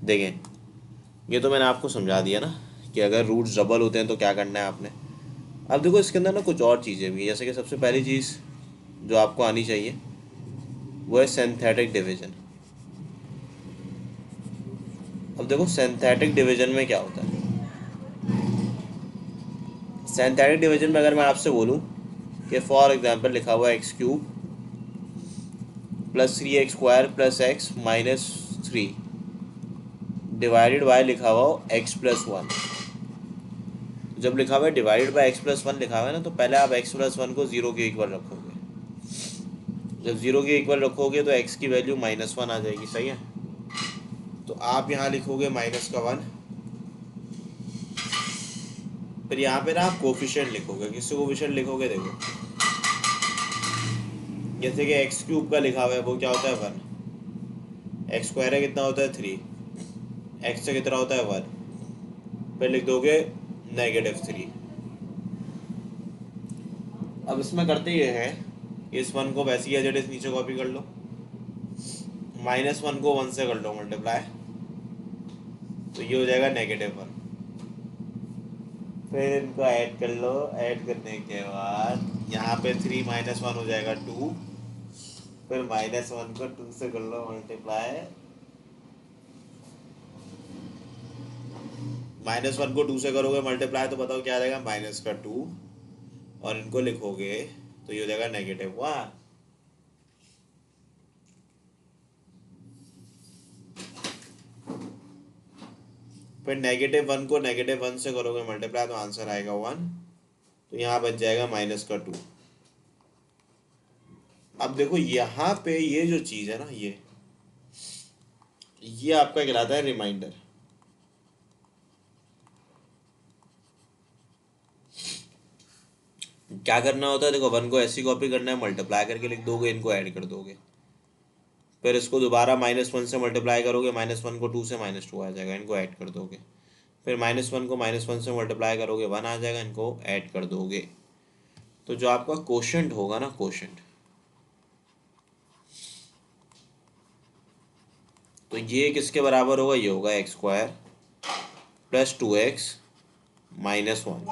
देखें, ये तो मैंने आपको समझा दिया ना कि अगर रूट्स डबल होते हैं तो क्या करना है आपने। अब देखो इसके अंदर ना कुछ और चीज़ें भी हैं, जैसे कि सबसे पहली चीज़ जो आपको आनी चाहिए वो है सिंथेटिक डिवीजन। अब देखो सिंथेटिक डिवीजन में क्या होता है। सिंथेटिक डिवीजन में अगर मैं आपसे बोलूँ कि फॉर एग्जांपल लिखा हुआ है x cube plus 3x² plus x minus 3 divided by लिखा हुआ हो एक्स प्लस 1। जब लिखा हुआ है डिवाइडेड बाय एक्स प्लस 1 लिखा हुआ है ना, तो पहले आप एक्स प्लस 1 को 0 के इक्वल रखोगे। जब 0 के इक्वल रखोगे तो एक्स की वैल्यू -1 आ जाएगी, सही है। तो आप यहाँ लिखोगे -1। फिर यहाँ पे ना आप कोफिशिएंट लिखोगे। किससे कोफिशिएंट लिखोगे, देखो जैसे कि एक्स क्यूब का लिखा हुआ है वो क्या होता है 1, एक्स स्क्वायर है कितना होता है 3, एक्स से कितना होता है 1, फिर लिख दोगे -3। अब इसमें करते ये है, इस 1 को वैसे ही एज इट इज नीचे कॉपी कर लो, -1 को 1 से कर लो मल्टीप्लाई, तो ये हो जाएगा -1। फिर इनको ऐड कर लो, ऐड करने के बाद यहाँ पे 3 - 1 हो जाएगा 2, फिर -1 को 2 से कर लो मल्टीप्लाई, -1 को 2 से करोगे मल्टीप्लाई तो बताओ क्या आ जाएगा, -2, और इनको लिखोगे तो ये हो जाएगा -1। फिर -1 को -1 से करोगे मल्टीप्लाई तो आंसर आएगा 1, तो यहाँ बच जाएगा -2। अब देखो यहाँ पे ये जो चीज़ है ना, ये आपका कहलाता है रिमाइंडर। क्या करना होता है, देखो 1 को ऐसी कॉपी करना है, मल्टीप्लाई करके लिख दोगे, इनको ऐड कर दोगे, फिर इसको दोबारा -1 से मल्टीप्लाई करोगे, -1 को 2 से -2 आ जाएगा, इनको ऐड कर दोगे, फिर -1 को -1 से मल्टीप्लाई करोगे 1 आ जाएगा, इनको ऐड कर दोगे। तो जो आपका कोशेंट होगा ना, कोशेंट, तो ये किसके बराबर होगा, ये होगा x² प्लस 2x -1।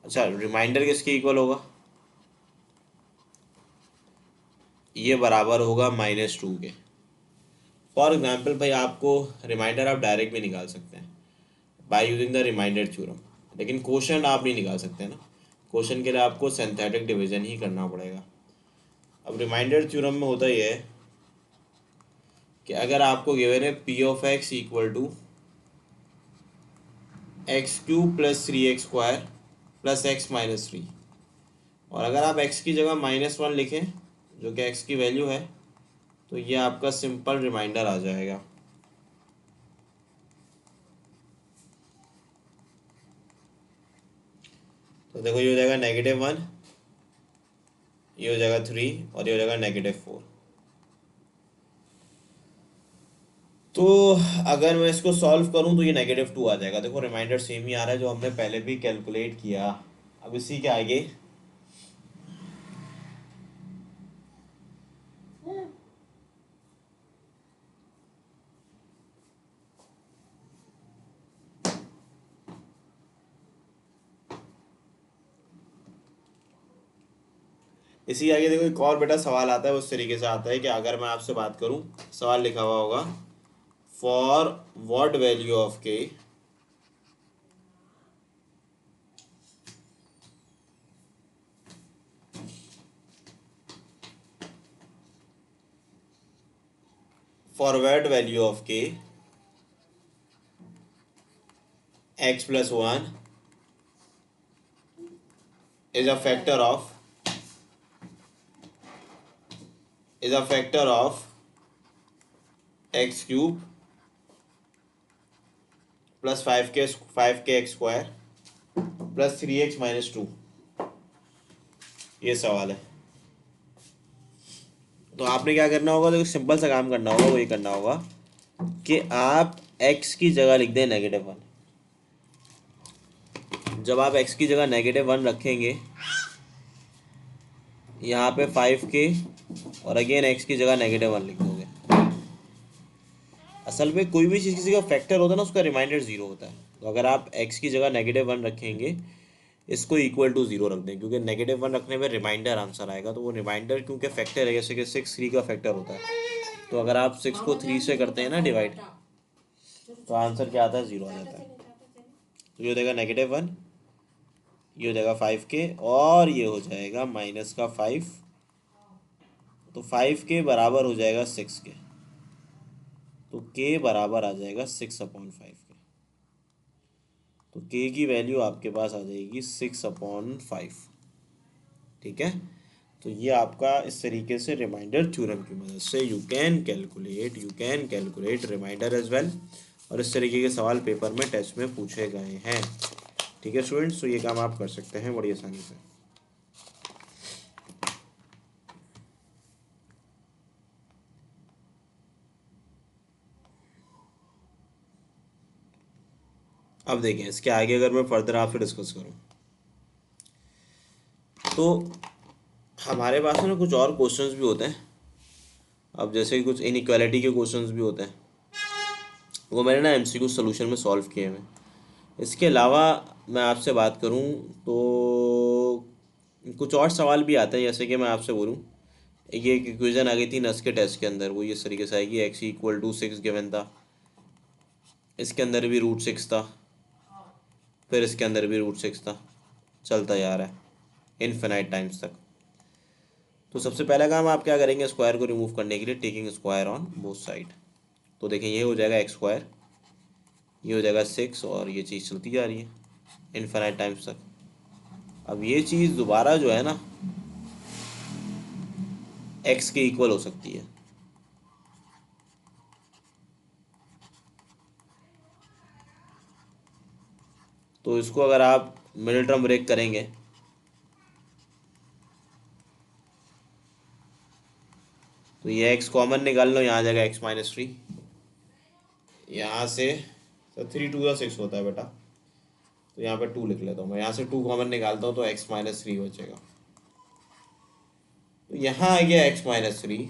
अच्छा, रिमाइंडर किसके इक्वल होगा, ये बराबर होगा -2 के। फॉर एग्जाम्पल भाई आपको रिमाइंडर आप डायरेक्ट भी निकाल सकते हैं by using the remainder theorem, लेकिन क्वोशंट आप नहीं निकाल सकते ना, क्वोशंट के लिए आपको सिंथेटिक डिवीजन ही करना पड़ेगा। अब रिमाइंडर थ्योरम में होता यह है कि अगर आपको गिवन है p of x equal to x³ plus 3x² plus x minus 3, और अगर आप x की जगह -1 लिखें जो कि x की वैल्यू है, तो ये आपका सिंपल रिमाइंडर आ जाएगा। तो देखो ये हो जाएगा -1, ये हो जाएगा 3, और ये हो जाएगा -4। तो अगर मैं इसको सॉल्व करूं तो ये -2 आ जाएगा। देखो रिमाइंडर सेम ही आ रहा है जो हमने पहले भी कैलकुलेट किया। अब इसी के आगे देखो एक और बेटा सवाल आता है, उस तरीके से आता है कि अगर मैं आपसे बात करूं, सवाल लिखा हुआ होगा फॉर व्हाट वैल्यू ऑफ के फॉर व्हाट वैल्यू ऑफ के x plus 1 is a factor of x³ plus 5k plus 3x - 2। ये सवाल है। तो आपने क्या करना होगा, तो सिंपल सा काम करना होगा, वो ये करना होगा कि आप x की जगह लिख दें -1। जब आप x की जगह -1 रखेंगे, यहाँ पे 5k और अगेन x की जगह -1 लिख दोगे। असल में कोई भी चीज़ किसी का फैक्टर होता है ना, उसका रिमाइंडर जीरो होता है। तो अगर आप एक्स की जगह -1 रखेंगे, इसको इक्वल टू जीरो रख दें, क्योंकि -1 रखने में रिमाइंडर आंसर आएगा। तो वो रिमाइंडर क्योंकि फैक्टर है, जैसे कि 6 3 का फैक्टर होता है, तो अगर आप 6 को 3 से करते हैं ना डिवाइड, तो आंसर क्या आता है, जीरो आ जाता है। तो ये हो जाएगा -1, ये हो जाएगा 5 के, और ये हो जाएगा -5। तो 5 के बराबर हो जाएगा 6 के, तो के बराबर आ जाएगा 6/5 के। तो के की वैल्यू आपके पास आ जाएगी 6/5। ठीक है। तो ये आपका इस तरीके से रिमाइंडर थ्योरम की मदद से you can calculate remainder as well. और इस तरीके के सवाल पेपर में टेस्ट में पूछे गए हैं। ठीक है स्टूडेंट्स, तो ये काम आप कर सकते हैं बड़ी आसानी से। अब देखें इसके आगे अगर मैं फर्दर आपसे डिस्कस करूं, तो हमारे पास ना कुछ और क्वेश्चंस भी होते हैं। अब जैसे कि कुछ इनइक्वालिटी के क्वेश्चंस भी होते हैं, वो मैंने ना एमसीक्यू सॉल्यूशन में सॉल्व किए हैं। इसके अलावा मैं आपसे बात करूं तो कुछ और सवाल भी आते हैं। जैसे कि मैं आपसे बोलूं, ये एक इक्वेशन आ गई थी नस के टेस्ट के अंदर, वो इस तरीके से आएगी, x = 6 गिवन था, इसके अंदर भी √6 था, फिर इसके अंदर भी √6 था, चलता जा रहा है इनफिनाइट टाइम्स तक। तो सबसे पहला काम आप क्या करेंगे, स्क्वायर को रिमूव करने के लिए, taking square on both side. तो देखें ये हो जाएगा x², ये हो जाएगा 6, और ये चीज़ चलती जा रही है इनफिनाइट टाइम्स तक। अब ये चीज़ दोबारा जो है ना x के इक्वल हो सकती है। तो इसको अगर आप मिडिल टर्म ब्रेक करेंगे, तो ये x कॉमन निकाल लो, यहाँ आ जाएगा x-3। यहाँ से तो 3 × 2 = 6 होता है बेटा, तो यहाँ पे 2 लिख लेता हूँ मैं। यहाँ से 2 कॉमन निकालता हूँ तो x-3 बचेगा। तो यहाँ आ गया x-3,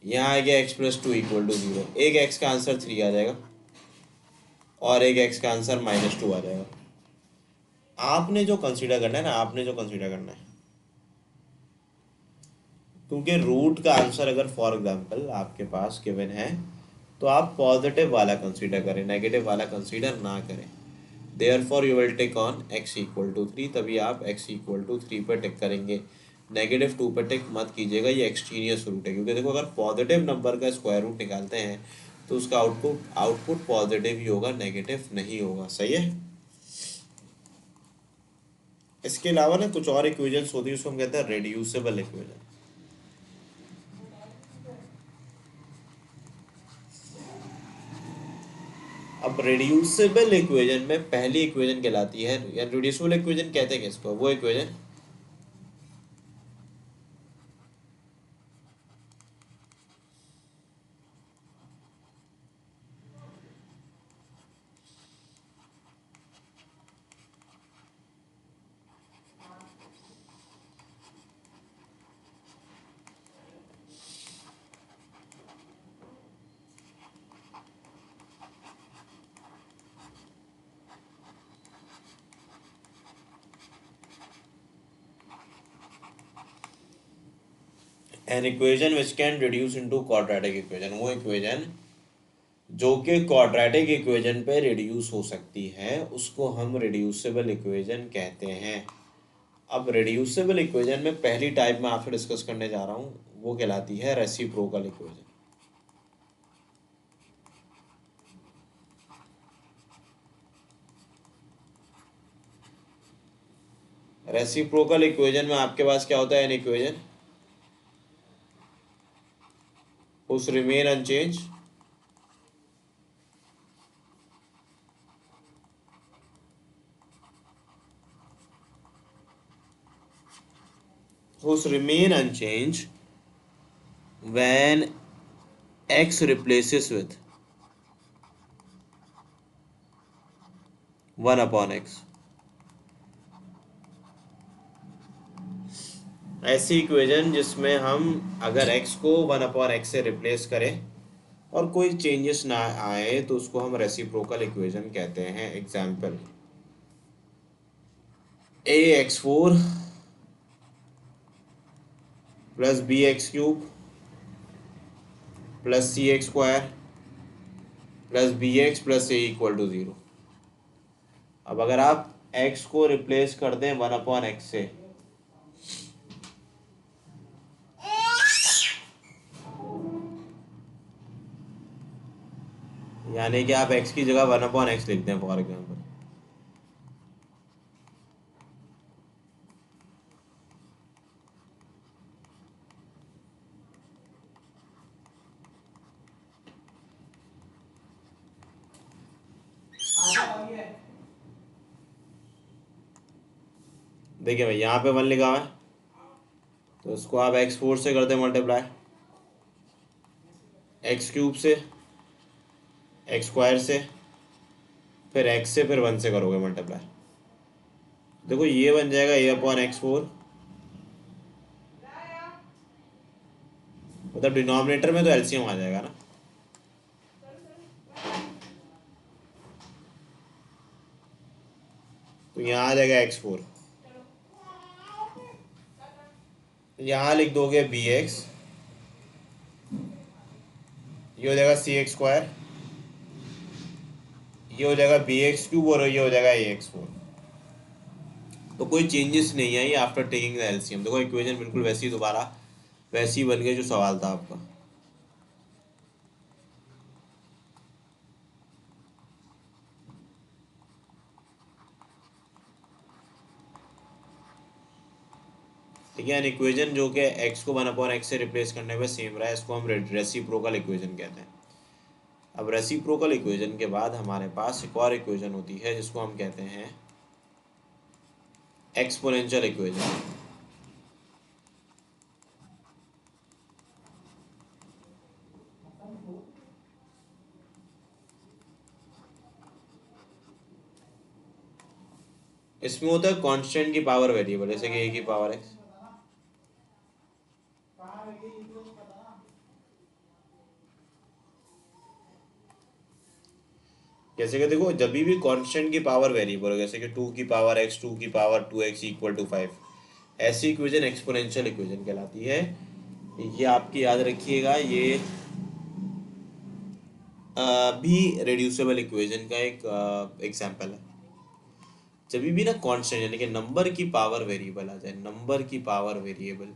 यहाँ आ गया x+2 = 0। एक x का आंसर 3 आ जाएगा और एक x का आंसर -2 आ जाएगा। आपने जो कंसीडर करना है ना, आपने जो कंसीडर करना है, क्योंकि रूट का आंसर अगर फॉर एग्जांपल आपके पास गिवन है, तो आप पॉजिटिव वाला कंसीडर करें, नेगेटिव वाला कंसीडर ना करें। Therefore you will tick on x=3, तभी आप x=3 पर टिक करेंगे। -2 पर टिक मत कीजिएगा, ये एक्सट्रीनियस रूट है। क्योंकि देखो अगर पॉजिटिव नंबर का स्क्वायर रूट निकालते हैं तो उसका आउटपुट पॉजिटिव ही होगा, नेगेटिव नहीं होगा। सही है। इसके अलावा ना कुछ और इक्वेशंस होती है, उसको हम कहते हैं रेड्यूसिबल इक्वेशन। अब रेड्यूसिबल इक्वेशन में पहली इक्वेशन कहलाती है, या रेड्यूसिबल इक्वेशन कहते हैं किसको, वो equation an equation which can reduce into quadratic equation. वो इक्वेशन जो कि क्वाड्रेटिक इक्वेशन पे रिड्यूस हो सकती है, उसको हम रिड्यूसिबल इक्वेशन कहते हैं। अब रिड्यूसिबल इक्वेशन में पहली टाइप में आपसे डिस्कस करने जा रहा हूँ, वो कहलाती है रेसिप्रोकल इक्वेशन। रेसिप्रोकल इक्वेशन में आपके पास क्या होता है, एन इक्वेशन उस remain unchanged remain unchanged when x replaces with 1/x। ऐसी इक्वेशन जिसमें हम अगर x को 1/x से रिप्लेस करें और कोई चेंजेस ना आए तो उसको हम रेसिप्रोकल इक्वेशन कहते हैं। Example ax4 plus bx³ plus cx² plus bx plus a equal to 0। अब अगर आप x को रिप्लेस कर दें 1/x से, यानी कि आप x की जगह 1/x लिखते हैं फॉर एग्जाम्पल, देखिए भाई यहाँ पे 1 लिखा हुआ है तो उसको आप x4 से करते हैं मल्टीप्लाई, x³ से, x² से, फिर x से, फिर 1 से करोगे मल्टीप्लाई। देखो ये बन जाएगा a/x4, मतलब डिनोमिनेटर में तो एलसीएम आ जाएगा ना, तो यहाँ आ जाएगा x4, यहाँ लिख दोगे bx, ये हो जाएगा cx², ये हो जाएगा bx³ और ये हो जाएगा ax4। तो कोई चेंजेस नहीं आई आफ्टर टेकिंग द एलसीएम। देखो इक्वेशन बिल्कुल वैसी दोबारा वैसी बन गई जो सवाल था आपका। ठीक है, इक्वेशन जो कि x को 1/x से रिप्लेस करने में सेम रहा है, इसको हम रेसिप्रोकल इक्वेशन कहते हैं। अब रेसिप्रोकल इक्वेशन के बाद हमारे पास एक और इक्वेशन होती है जिसको हम कहते हैं एक्सपोनेंशियल इक्वेशन। इसमें होता है कांस्टेंट की पावर वेरिएबल, जैसे कि a की पावर x, जैसे कि देखो जब भी कांस्टेंट की पावर वेरिएबल हो, जैसे कि 2 की पावर x, 2 की पावर 2x इक्वल टू 5, ऐसी इक्वेशन एक्सपोनेंशियल इक्वेशन कहलाती है। ये आपकी याद रखिएगा, ये भी रेड्यूसिबल इक्वेशन का एक एग्जांपल है। जब भी ना कांस्टेंट यानी कि नंबर की पावर वेरिएबल आ जाए, नंबर की पावर वेरिएबल,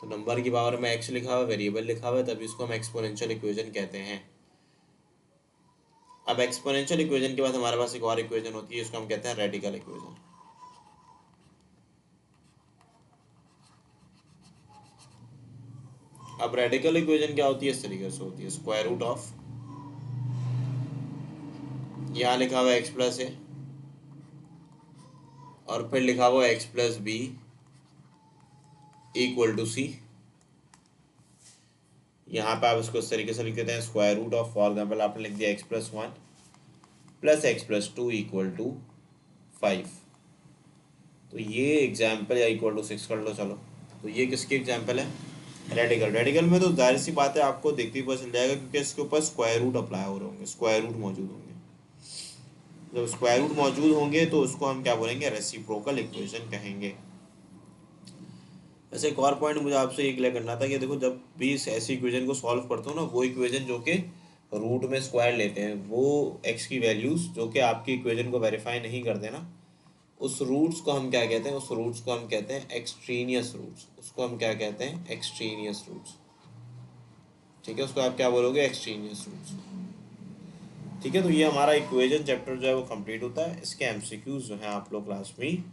तो नंबर की पावर में x लिखा हुआ है, वेरिएबल लिखा हुआ है, तभी इसको हम एक्सपोनेंशियल इक्वेशन कहते हैं। अब एक्सपोनेंशियल इक्वेशन के बाद हमारे पास एक और इक्वेशन होती है, इसको हम कहते हैं रेडिकल इक्वेशन। अब रेडिकल इक्वेशन क्या होती है, इस तरीके से होती है, स्क्वायर रूट ऑफ, यहाँ लिखा हुआ है x प्लस ए और फिर लिखा हुआ है x plus B equal to C. यहाँ पे आप इसको इस तरीके से लिख देते हैं square root of, for example आपने लिख दिया x+1 plus x+2 equal to 5। तो ये एग्जाम्पल, या इक्वल टू 6 कर लो, चलो। तो ये किसकी एग्जाम्पल है, रेडिकल। रेडिकल में तो जाहिर सी बात है आपको देखते ही पता चल जाएगा, क्योंकि इसके ऊपर स्क्वायर रूट अप्लाई हो रहे होंगे, स्क्वायर रूट मौजूद होंगे। जब स्क्वायर रूट मौजूद होंगे तो उसको हम क्या बोलेंगे, रेसिप्रोकल इक्वेशन कहेंगे। वैसे एक और पॉइंट मुझे आपसे ये क्लियर करना था कि देखो जब भी इस ऐसी इक्वेशन को सॉल्व करते हो ना, वो इक्वेशन जो कि रूट में स्क्वायर लेते हैं, वो एक्स की वैल्यूज जो कि आपकी इक्वेशन को वेरीफाई नहीं करते ना, उस रूट्स को हम क्या कहते हैं, उस रूट्स को हम कहते हैं एक्सट्रीनियस रूट्स। उसको हम क्या कहते हैं, एक्सट्रीनियस रूट्स। ठीक है, उसको आप क्या बोलोगे, एक्सट्रीनियस रूट्स। ठीक है, तो ये हमारा इक्वेशन चैप्टर जो है वो कंप्लीट होता है। इसके एमसीक्यूज जो है आप लोग क्लास में